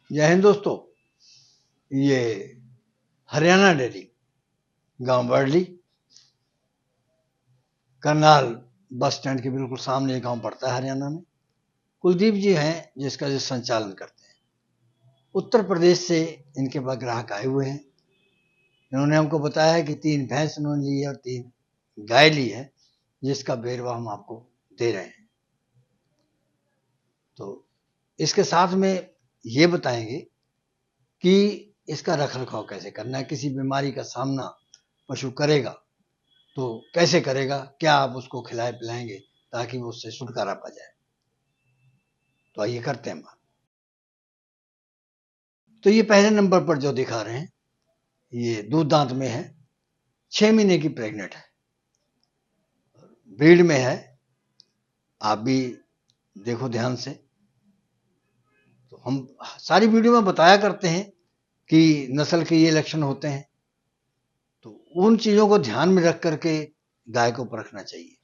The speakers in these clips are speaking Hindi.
जय हिंद दोस्तों। ये हरियाणा डेयरी गांव बरली करनाल बस स्टैंड के बिल्कुल सामने ये गांव पड़ता है हरियाणा में। कुलदीप जी हैं जिसका जो संचालन करते हैं। उत्तर प्रदेश से इनके पास ग्राहक आए हुए हैं। इन्होंने हमको बताया है कि 3 भैंस उन्होंने ली है और 3 गाय ली है, जिसका बेरवा हम आपको दे रहे हैं। तो इसके साथ में ये बताएंगे कि इसका रख रखाव कैसे करना है, किसी बीमारी का सामना पशु करेगा तो कैसे करेगा, क्या आप उसको खिलाए पिलाएंगे ताकि वो उससे छुटकारा पा जाए। तो आइए करते हैं बात। तो ये पहले नंबर पर जो दिखा रहे हैं ये दूध दांत में है, 6 महीने की प्रेग्नेंट है, ब्रीड में है। आप भी देखो ध्यान से। तो हम सारी वीडियो में बताया करते हैं कि नस्ल के ये लक्षण होते हैं, तो उन चीजों को ध्यान में रख करके गाय को परखना चाहिए।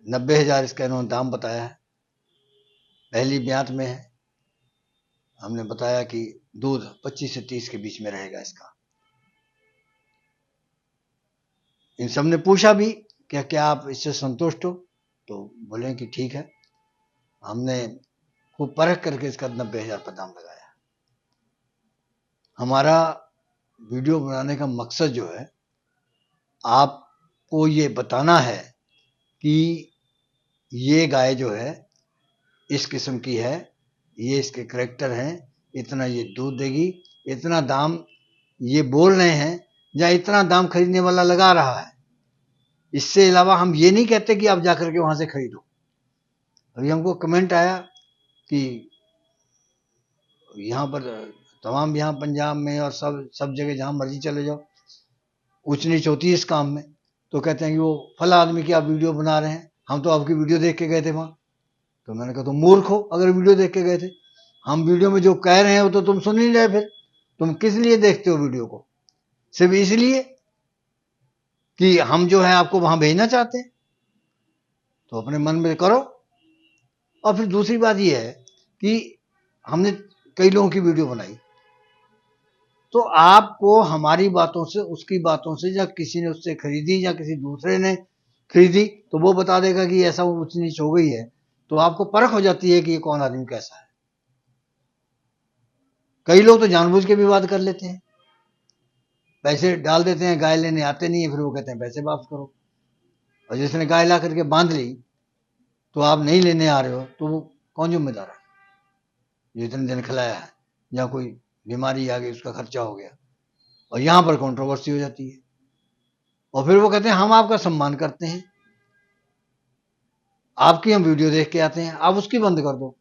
90,000 इसका इन्होंने दाम बताया है। पहली ब्यात में है। हमने बताया कि दूध 25 से 30 के बीच में रहेगा इसका। इन सब ने पूछा भी क्या क्या आप इससे संतुष्ट हो, तो बोले कि ठीक है। हमने खूब परख करके इसका 90,000 पर दाम लगाया। हमारा वीडियो बनाने का मकसद जो है, आपको ये बताना है कि ये गाय जो है इस किस्म की है, ये इसके करैक्टर हैं, इतना ये दूध देगी, इतना दाम ये बोल रहे हैं या इतना दाम खरीदने वाला लगा रहा है। इससे अलावा हम ये नहीं कहते कि आप जाकर के वहां से खरीदो। अभी हमको कमेंट आया कि यहाँ पर तमाम यहाँ पंजाब में और सब जगह जहां मर्जी चले जाओ ऊंच नीच होती है इस काम में। तो कहते हैं कि वो फला आदमी की आप वीडियो बना रहे हैं, हम तो आपकी वीडियो देख के गए थे वहां। तो मैंने कहा तो मूर्ख हो अगर वीडियो देख के गए थे। हम वीडियो में जो कह रहे हैं वो तो तुम सुन नहीं रहे, फिर तुम किस लिए देखते हो वीडियो को? सिर्फ इसलिए कि हम जो है आपको वहां भेजना चाहते हैं, तो अपने मन में करो। और फिर दूसरी बात यह है कि हमने कई लोगों की वीडियो बनाई, तो आपको हमारी बातों से, उसकी बातों से, या किसी ने उससे खरीदी या किसी दूसरे ने खरीदी, तो वो बता देगा कि ऐसा ऊंच नीच हो गई है, तो आपको परख हो जाती है कि ये कौन आदमी कैसा है। कई लोग तो जानबूझ के भी बात कर लेते हैं, पैसे डाल देते हैं, गाय लेने आते नहीं है, फिर वो कहते हैं पैसे वापस करो। और जिसने गाय ला करके बांध ली तो आप नहीं लेने आ रहे हो, तो वो कौन जिम्मेदार है? जो इतने दिन खिलाया है, या कोई बीमारी आ गई उसका खर्चा हो गया, और यहां पर कंट्रोवर्सी हो जाती है। और फिर वो कहते हैं हम आपका सम्मान करते हैं, आपकी हम वीडियो देख के आते हैं, आप उसकी बंद कर दो।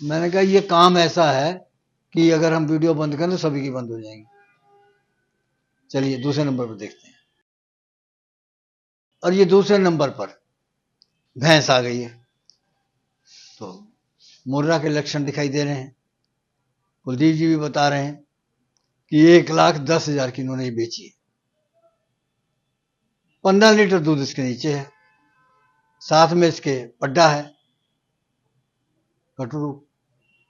मैंने कहा ये काम ऐसा है कि अगर हम वीडियो बंद करें तो सभी की बंद हो जाएंगी। चलिए दूसरे नंबर पर देखते हैं। और ये दूसरे नंबर पर भैंस आ गई है। तो मुर्रा के लक्षण दिखाई दे रहे हैं। कुलदीप जी भी बता रहे हैं कि 1,10,000 की इन्होंने बेची है। 15 लीटर दूध इसके नीचे है, साथ में इसके पड्डा है, कटरू।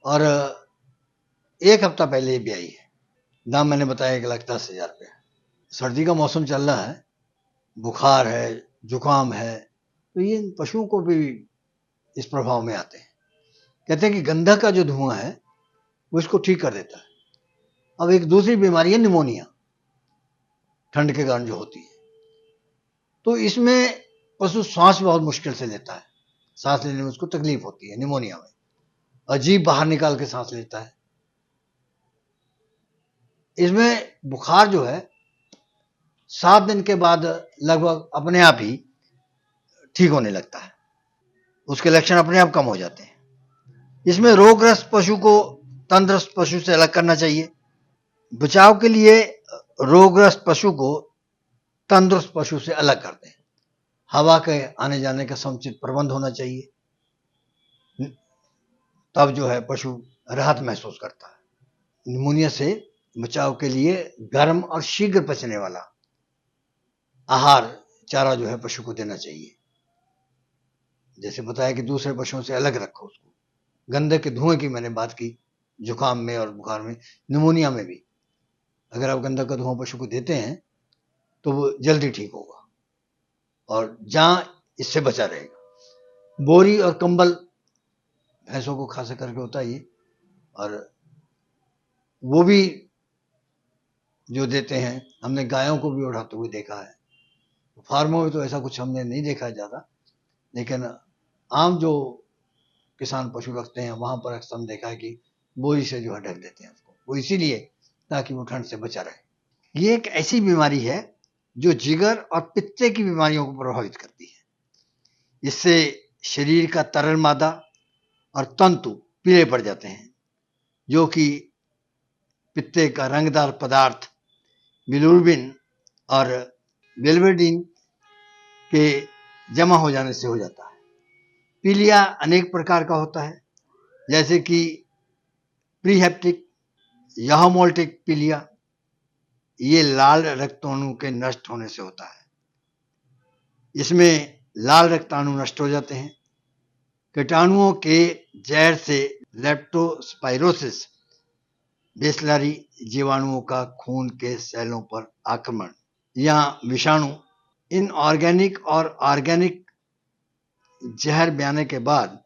और 1 हफ्ता पहले ये ब्याई है। दाम मैंने बताया 1,10,000 रुपया। सर्दी का मौसम चल रहा है, बुखार है, जुकाम है, तो ये पशुओं को भी इस प्रभाव में आते हैं। कहते हैं कि गंधक का जो धुआं है वो इसको ठीक कर देता है। अब एक दूसरी बीमारी है निमोनिया, ठंड के कारण जो होती है, तो इसमें पशु सांस बहुत मुश्किल से लेता है, सांस लेने में उसको तकलीफ होती है। निमोनिया में अजीब बाहर निकाल के सांस लेता है। इसमें बुखार जो है 7 दिन के बाद लगभग अपने आप ही ठीक होने लगता है, उसके लक्षण अपने आप कम हो जाते हैं। इसमें रोगग्रस्त पशु को तंदुरुस्त पशु से अलग करना चाहिए। बचाव के लिए रोगग्रस्त पशु को तंदुरुस्त पशु से अलग कर दें। हवा के आने जाने का समुचित प्रबंध होना चाहिए, तब जो है पशु राहत महसूस करता है। निमोनिया से बचाव के लिए गर्म और शीघ्र पचने वाला आहार, चारा जो है पशु को देना चाहिए। जैसे बताया कि दूसरे पशुओं से अलग रखो उसको। गंधक के धुएं की मैंने बात की, जुकाम में और बुखार में, निमोनिया में भी अगर आप गंधक का धुआं पशु को देते हैं तो वो जल्दी ठीक होगा और जहां इससे बचा रहेगा। बोरी और कंबल भैंसों को खास करके होता है ये, और वो भी जो देते हैं, हमने गायों को भी उड़ाते हुए देखा है। फार्मों में तो ऐसा कुछ हमने नहीं देखा है ज़्यादा, लेकिन आम जो किसान पशु रखते हैं वहां पर अक्सर हम देखा है कि बोरी से जो है ढक देते हैं उसको, वो इसीलिए ताकि वो ठंड से बचा रहे। ये एक ऐसी बीमारी है जो जिगर और पित्ते की बीमारियों को प्रभावित करती है। इससे शरीर का तरल मादा और तंतु पीले पड़ जाते हैं, जो कि पित्ते का रंगदार पदार्थ बिलिरुबिन और बिलिरुबिन के जमा हो जाने से हो जाता है। पीलिया अनेक प्रकार का होता है, जैसे कि प्रीहेप्टिक या हेमोलिटिक पीलिया, ये लाल रक्ताणु के नष्ट होने से होता है। इसमें लाल रक्ताणु नष्ट हो जाते हैं। कीटाणुओं के जहर से लेप्टोस्पाइरोसिस, बेसलरी जीवाणुओं का खून के सेलों पर आक्रमण या विषाणु, इनऑर्गेनिक और ऑर्गेनिक जहर बयाने के बाद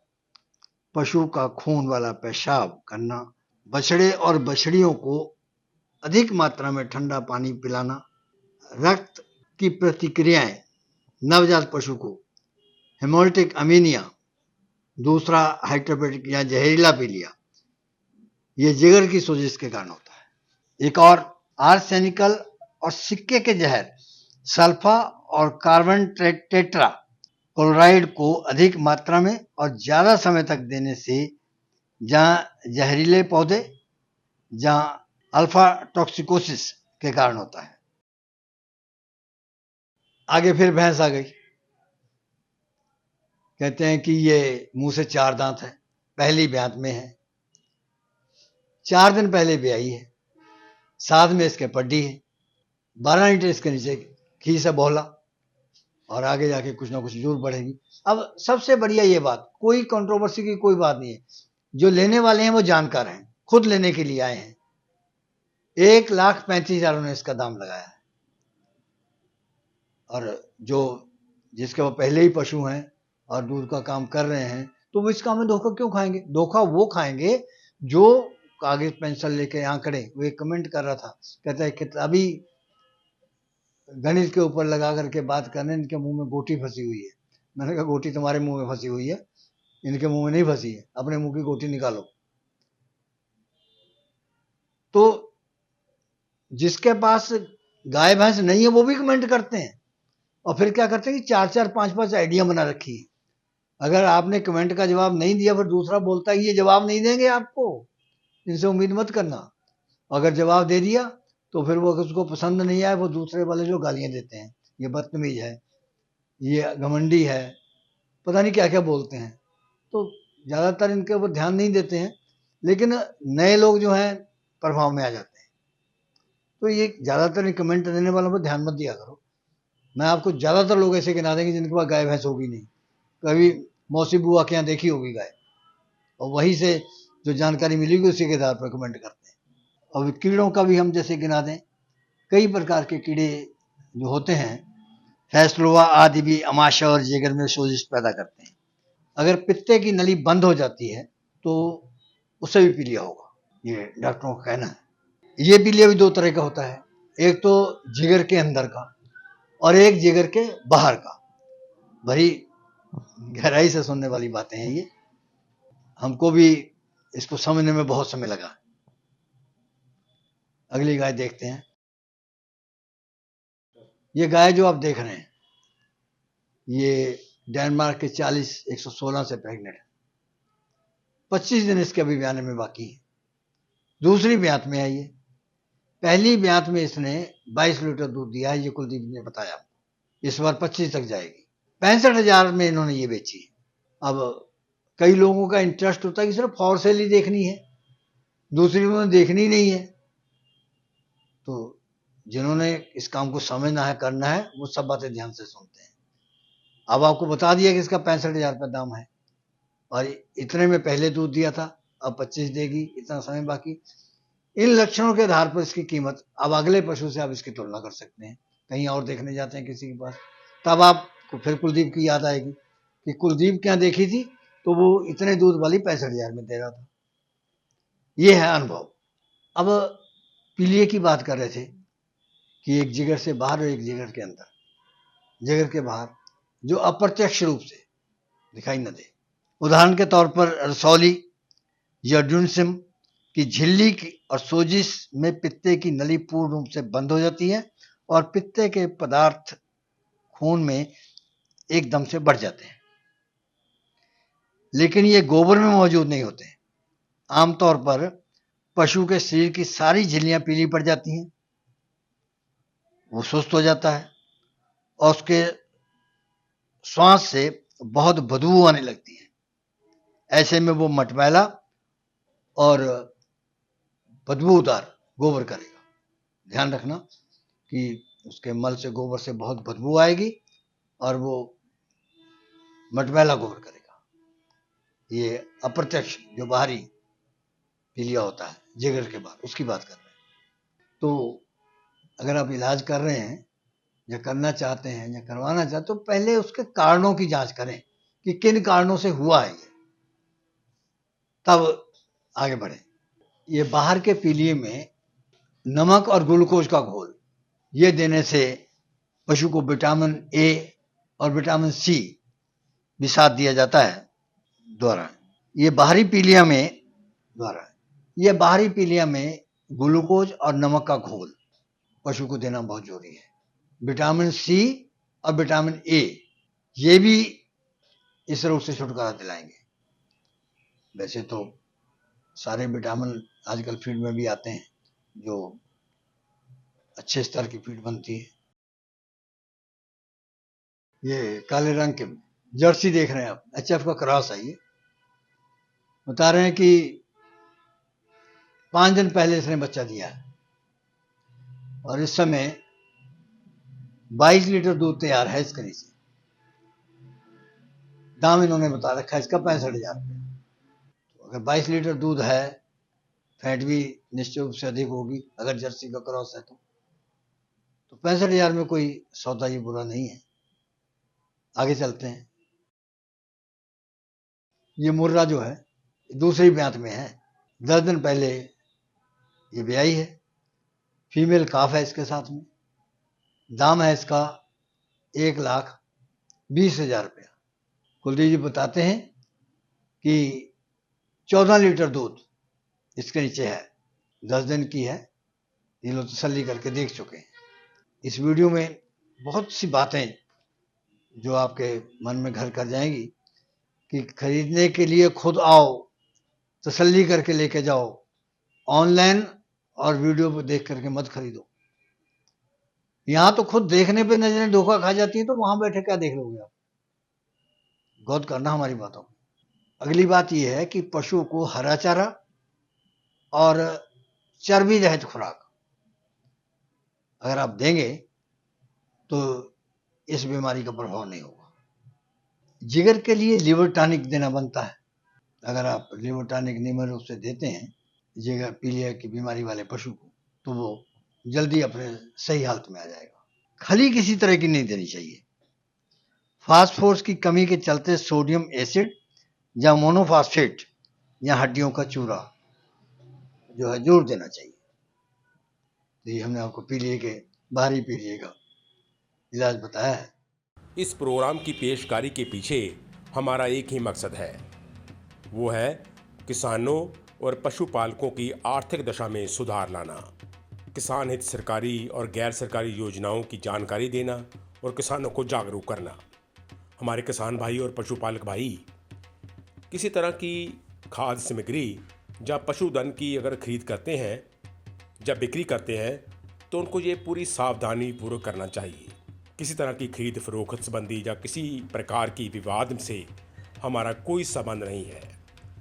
पशु का खून वाला पेशाब करना, बछड़े और बछड़ियों को अधिक मात्रा में ठंडा पानी पिलाना, रक्त की प्रतिक्रियाएं नवजात पशु को हेमोलिटिक अमीनिया, दूसरा हाइड्रोपेटिक या जहरीला पीलिया, ये जिगर की सोजिश के कारण होता है। एक और आर्सेनिकल और सिक्के के जहर सल्फा और कार्बन टेट्रा क्लोराइड को अधिक मात्रा में और ज्यादा समय तक देने से जहां जहरीले पौधे, जहां अल्फा टॉक्सिकोसिस के कारण होता है। आगे फिर भैंस आ गई। कहते हैं कि ये मुंह से 4 दांत है, पहली ब्यात में है, 4 दिन पहले ब्याई है, साथ में इसके पड्डी है, 12 इंच इसके नीचे खीस है बोला, और आगे जाके कुछ ना कुछ जरूर बढ़ेगी। अब सबसे बढ़िया ये बात, कोई कंट्रोवर्सी की कोई बात नहीं है, जो लेने वाले हैं वो जानकार हैं, खुद लेने के लिए आए हैं। 1,35,000 उन्होंने इसका दाम लगाया है, और जो जिसके वो पहले ही पशु हैं और दूध का काम कर रहे हैं, तो वो इस काम में धोखा क्यों खाएंगे? धोखा वो खाएंगे जो कागज पेंसिल लेके आंकड़े, वो एक कमेंट कर रहा था, कहता है किताबी गणित के ऊपर लगा करके बात करने, इनके मुंह में गोटी फंसी हुई है। मैंने कहा गोटी तुम्हारे मुंह में फंसी हुई है, इनके मुंह में नहीं फंसी है, अपने मुंह की गोटी निकालो। तो जिसके पास गाय भैंस नहीं है वो भी कमेंट करते हैं, और फिर क्या करते हैं कि 4-4 5-5 आइडिया बना रखी है। अगर आपने कमेंट का जवाब नहीं दिया, फिर दूसरा बोलता है ये जवाब नहीं देंगे आपको, इनसे उम्मीद मत करना। अगर जवाब दे दिया तो फिर वो उसको पसंद नहीं आए, वो दूसरे वाले जो गालियां देते हैं, ये बदतमीज है, ये घमंडी है, पता नहीं क्या क्या बोलते हैं। तो ज़्यादातर इनके ऊपर ध्यान नहीं देते हैं, लेकिन नए लोग जो हैं प्रभाव में आ जाते हैं। तो ये ज़्यादातर कमेंट देने वालों पर ध्यान मत दिया करो। मैं आपको ज़्यादातर लोग ऐसे गिना देंगे जिनके पास गाय भैंस होगी नहीं, कभी मौसी बुआ के यहाँ देखी होगी गाय, और वहीं से जो जानकारी मिलेगी उसी के आधार पर कमेंट करते हैं। और कीड़ों का भी हम जैसे गिना दें, कई प्रकार के कीड़े जो होते हैं, फैसलोवा आदि भी अमाशय और जिगर में सोजिश पैदा करते हैं। अगर पित्ते की नली बंद हो जाती है तो उससे भी पीलिया होगा, ये डॉक्टरों का कहना है। ये पीलिया भी 2 तरह का होता है, एक तो जिगर के अंदर का और एक जिगर के बाहर का। बड़ी गहराई से सुनने वाली बातें हैं ये, हमको भी इसको समझने में बहुत समय लगा। अगली गाय देखते हैं। ये गाय जो आप देख रहे हैं, ये डेनमार्क के 40-116 से प्रेग्नेंट है, 25 दिन इसके अभी ब्याने में बाकी है। दूसरी ब्यात में है ये, पहली ब्यात में इसने 22 लीटर दूध दिया है, ये कुलदीप ने बताया। इस बार 25 तक जाएगी। 65,000 में इन्होंने ये बेची। अब कई लोगों का इंटरेस्ट होता है कि सिर्फ फॉर सेल ही देखनी है, दूसरी उन्होंने देखनी नहीं है। तो जिन्होंने इस काम को समझना है, करना है, वो सब बातें ध्यान से सुनते हैं। अब आपको बता दिया कि इसका 65,000 रुपये दाम है। और इतने में पहले दूध दिया था, अब 25 देगी, इतना समय बाकी। इन लक्षणों के आधार पर इसकी कीमत अब अगले पशु से आप इसकी तुलना कर सकते हैं। कहीं और देखने जाते हैं किसी के पास, तब आपको फिर कुलदीप की याद आएगी कि कुलदीप क्या देखी थी, तो वो इतने दूध वाली 65,000 में दे रहा था। ये है अनुभव। अब पीलिए की बात कर रहे थे कि एक जिगर से बाहर और एक जिगर के अंदर। जिगर के बाहर जो अप्रत्यक्ष रूप से दिखाई न दे, उदाहरण के तौर पर रसौली या ड्यूनसिम की झिल्ली की और सोजिश में पित्ते की नली पूर्ण रूप से बंद हो जाती है और पित्ते के पदार्थ खून में एकदम से बढ़ जाते हैं, लेकिन ये गोबर में मौजूद नहीं होते हैं। आमतौर पर पशु के शरीर की सारी झिल्लियां पीली पड़ जाती हैं, वो सुस्त हो जाता है और उसके श्वास से बहुत बदबू आने लगती है। ऐसे में वो मटमैला और बदबूदार गोबर करेगा। ध्यान रखना कि उसके मल से, गोबर से बहुत बदबू आएगी और वो मटमैला गोबर करेगा। ये अप्रत्यक्ष जो बाहरी पीलिया होता है जिगर के बाद, उसकी बात कर रहे हैं। तो अगर आप इलाज कर रहे हैं या करना चाहते हैं या करवाना चाहते, तो पहले उसके कारणों की जांच करें कि किन कारणों से हुआ है ये, तब आगे बढ़े। ये बाहर के पीलिए में नमक और ग्लूकोज का घोल ये देने से पशु को विटामिन ए और विटामिन सी भी साथ दिया जाता है द्वारा। ये बाहरी पीलिया में ग्लूकोज और नमक का घोल पशु को देना बहुत जरूरी है। विटामिन सी और विटामिन ए ये भी इस रोग से छुटकारा दिलाएंगे। वैसे तो सारे विटामिन आजकल फीड में भी आते हैं, जो अच्छे स्तर की फीड बनती है। ये काले रंग के जर्सी देख रहे हैं आप, एचएफ का क्रॉस है। ये बता रहे हैं कि 5 दिन पहले इसने बच्चा दिया है और इस समय 22 लीटर दूध तैयार है इसके नीचे। दाम इन्होंने बता रखा है इसका 65,000 रुपये। तो अगर 22 लीटर दूध है, फैट भी निश्चित रूप से अधिक होगी अगर जर्सी का क्रॉस है तो 65,000 में कोई सौदा ये बुरा नहीं है। आगे चलते हैं। ये मुर्रा जो है दूसरी ब्यात में है, 10 दिन पहले ये ब्याई है, फीमेल काफ है इसके साथ में। दाम है इसका 1,20,000 रुपया। कुलदीप जी बताते हैं कि 14 लीटर दूध इसके नीचे है, 10 दिन की है, ये लोग तसल्ली करके देख चुके हैं। इस वीडियो में बहुत सी बातें जो आपके मन में घर कर जाएंगी कि खरीदने के लिए खुद आओ, तसल्ली करके लेके जाओ, ऑनलाइन और वीडियो पर देख करके मत खरीदो। यहां तो खुद देखने पे नजरें धोखा खा जाती है, तो वहां बैठे क्या देख लोगे आप? गौर करना हमारी बातों। अगली बात यह है कि पशु को हरा चारा और चर्बी रहित खुराक अगर आप देंगे तो इस बीमारी का प्रभाव नहीं होगा। जिगर के लिए लिवर टॉनिक देना बनता है। अगर आप लिवर टॉनिक नियमित रूप से देते हैं जिगर पीलिया की बीमारी वाले पशु को, तो वो जल्दी अपने सही हालत में आ जाएगा। खली किसी तरह की नहीं देनी चाहिए। फास्फोरस की कमी के चलते सोडियम एसिड या मोनोफॉस्फेट या हड्डियों का चूरा जो है जरूर देना चाहिए। तो ये हमने आपको पीलिए के, बाहरी पीलिए का इलाज बताया है। इस प्रोग्राम की पेशकारी के पीछे हमारा एक ही मकसद है, वो है किसानों और पशुपालकों की आर्थिक दशा में सुधार लाना, किसान हित सरकारी और गैर सरकारी योजनाओं की जानकारी देना और किसानों को जागरूक करना। हमारे किसान भाई और पशुपालक भाई किसी तरह की खाद्य सामग्री या पशुधन की अगर खरीद करते हैं, जब बिक्री करते हैं, तो उनको ये पूरी सावधानी पूर्वक करना चाहिए। किसी तरह की खरीद फरोख्त संबंधी या किसी प्रकार की विवाद से हमारा कोई संबंध नहीं है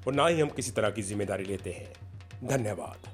और ना ही हम किसी तरह की जिम्मेदारी लेते हैं। धन्यवाद।